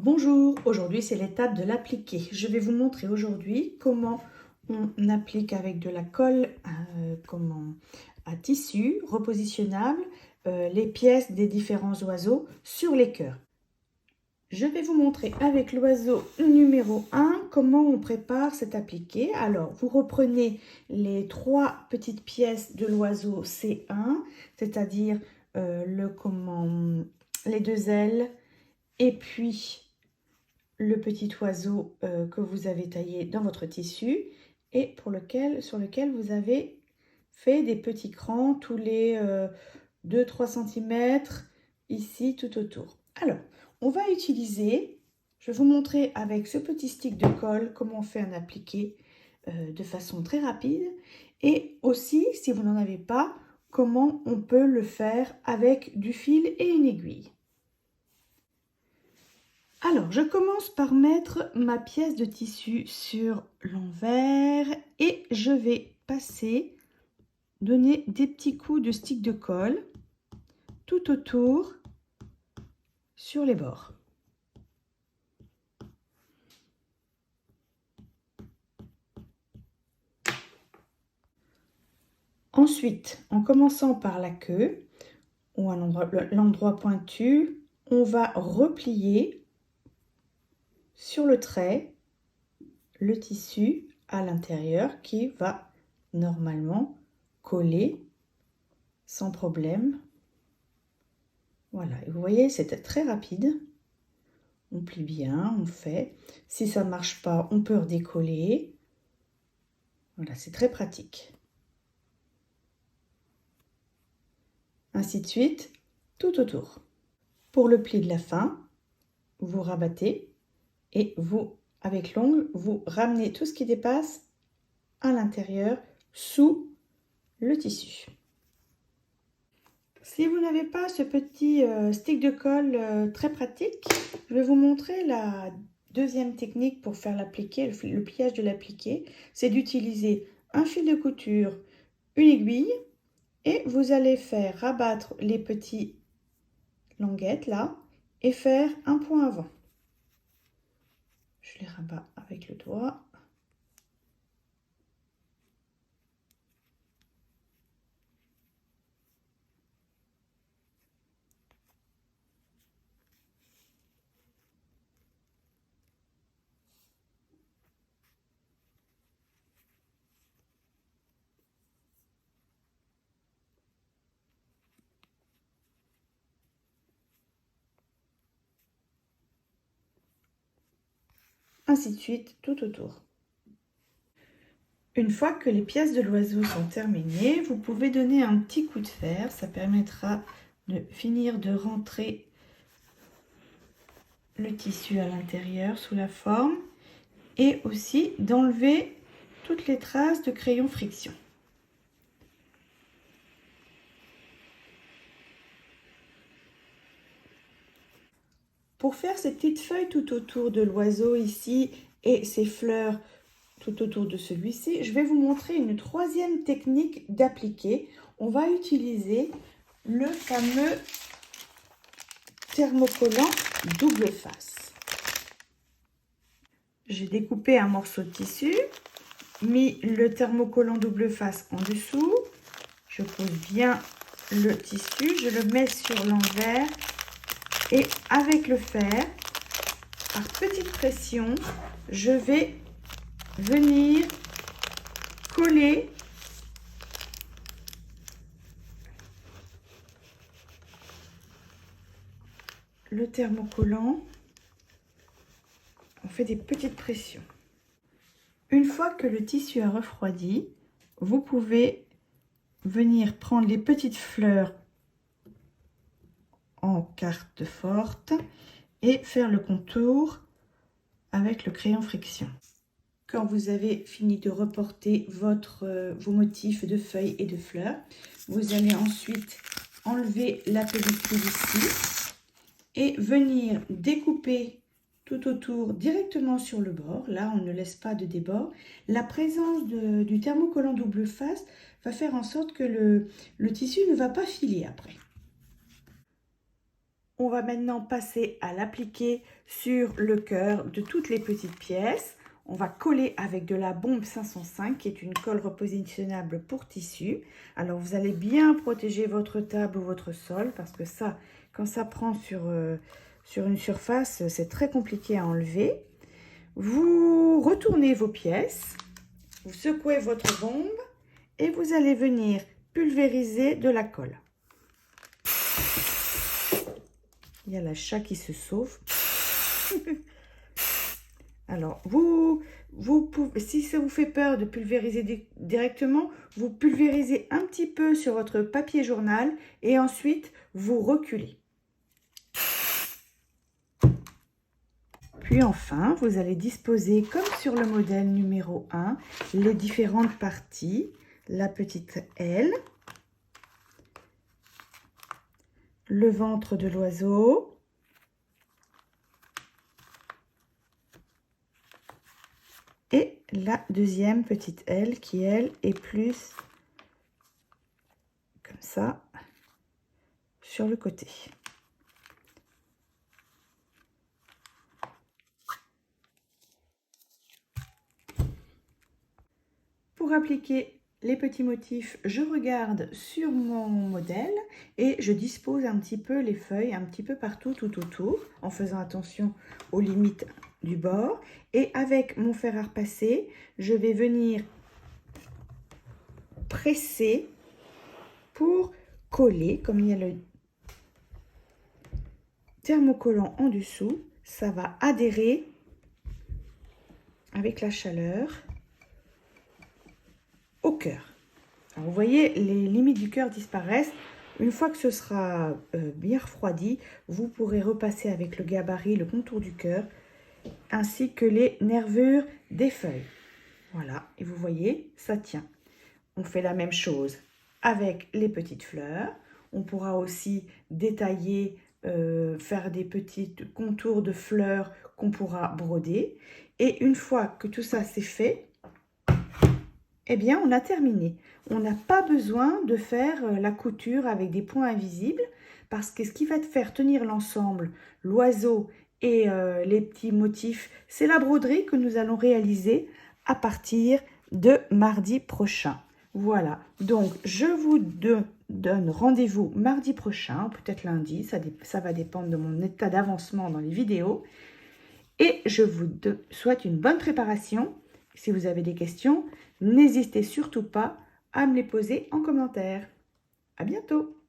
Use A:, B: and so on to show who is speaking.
A: Bonjour, aujourd'hui c'est l'étape de l'appliquer. Je vais vous montrer aujourd'hui comment on applique avec de la colle à tissu repositionnable les pièces des différents oiseaux sur les cœurs. Je vais vous montrer avec l'oiseau numéro 1 comment on prépare cet appliqué. Alors, vous reprenez les 3 petites pièces de l'oiseau C1, c'est-à-dire les 2 ailes et puis le petit oiseau que vous avez taillé dans votre tissu et sur lequel vous avez fait des petits crans tous les 2-3 cm ici tout autour. Alors, on va utiliser, je vais vous montrer avec ce petit stick de colle comment on fait un appliqué de façon très rapide et aussi, si vous n'en avez pas, comment on peut le faire avec du fil et une aiguille. Alors, je commence par mettre ma pièce de tissu sur l'envers et je vais donner des petits coups de stick de colle tout autour sur les bords. Ensuite, en commençant par la queue ou à l'endroit pointu, on va replier sur le trait le tissu à l'intérieur qui va normalement coller sans problème. Voilà, et vous voyez, c'était très rapide. On plie bien, on fait. Si ça ne marche pas, on peut redécoller. Voilà, c'est très pratique. Ainsi de suite, tout autour. Pour le pli de la fin, vous rabattez et vous, avec l'ongle, vous ramenez tout ce qui dépasse à l'intérieur sous le tissu. Si vous n'avez pas ce petit stick de colle très pratique, je vais vous montrer la deuxième technique pour faire l'appliqué, le pliage de l'appliqué. C'est d'utiliser un fil de couture, une aiguille et vous allez faire rabattre les petits languettes là et faire un point avant. Je les rabats avec le doigt. Ainsi de suite tout autour. Une fois que les pièces de l'oiseau sont terminées, vous pouvez donner un petit coup de fer. Ça permettra de finir de rentrer le tissu à l'intérieur sous la forme et aussi d'enlever toutes les traces de crayon friction. Pour faire ces petites feuilles tout autour de l'oiseau ici et ces fleurs tout autour de celui-ci, je vais vous montrer une troisième technique d'appliquer. On va utiliser le fameux thermocollant double face. J'ai découpé un morceau de tissu, mis le thermocollant double face en dessous, je pose bien le tissu, je le mets sur l'envers et avec le fer, par petite pression, je vais venir coller le thermocollant. On fait des petites pressions. Une fois que le tissu a refroidi, vous pouvez venir prendre les petites fleurs en carte forte et faire le contour avec le crayon friction. Quand vous avez fini de reporter vos motifs de feuilles et de fleurs, vous allez ensuite enlever la pellicule ici et venir découper tout autour directement sur le bord. Là, on ne laisse pas de débord. La présence du thermocollant double face va faire en sorte que le tissu ne va pas filer après. On va maintenant passer à l'appliquer sur le cœur de toutes les petites pièces. On va coller avec de la bombe 505 qui est une colle repositionnable pour tissu. Alors vous allez bien protéger votre table ou votre sol parce que ça, quand ça prend sur une surface, c'est très compliqué à enlever. Vous retournez vos pièces, vous secouez votre bombe et vous allez venir pulvériser de la colle. Il y a la chat qui se sauve. Alors, si ça vous fait peur de pulvériser directement, vous pulvérisez un petit peu sur votre papier journal et ensuite vous reculez. Puis enfin, vous allez disposer, comme sur le modèle numéro 1, les différentes parties. La petite aile, le ventre de l'oiseau, et la deuxième petite aile qui, elle, est plus comme ça sur le côté. Pour appliquer les petits motifs, je regarde sur mon modèle et je dispose un petit peu les feuilles un petit peu partout tout autour en faisant attention aux limites du bord. Et avec mon fer à repasser, je vais venir presser pour coller. Comme il y a le thermocollant en dessous, ça va adhérer avec la chaleur au cœur. Alors, vous voyez, les limites du cœur disparaissent. Une fois que ce sera bien refroidi, vous pourrez repasser avec le gabarit le contour du cœur ainsi que les nervures des feuilles. Voilà, et vous voyez, ça tient. On fait la même chose avec les petites fleurs. On pourra aussi détailler, faire des petits contours de fleurs qu'on pourra broder. Et une fois que tout ça c'est fait, eh bien, on a terminé. On n'a pas besoin de faire la couture avec des points invisibles parce que ce qui va te faire tenir l'ensemble, l'oiseau et les petits motifs, c'est la broderie que nous allons réaliser à partir de mardi prochain. Voilà, donc je vous donne rendez-vous mardi prochain, peut-être lundi, ça va dépendre de mon état d'avancement dans les vidéos. Et je vous souhaite une bonne préparation. Si vous avez des questions, n'hésitez surtout pas à me les poser en commentaire. À bientôt!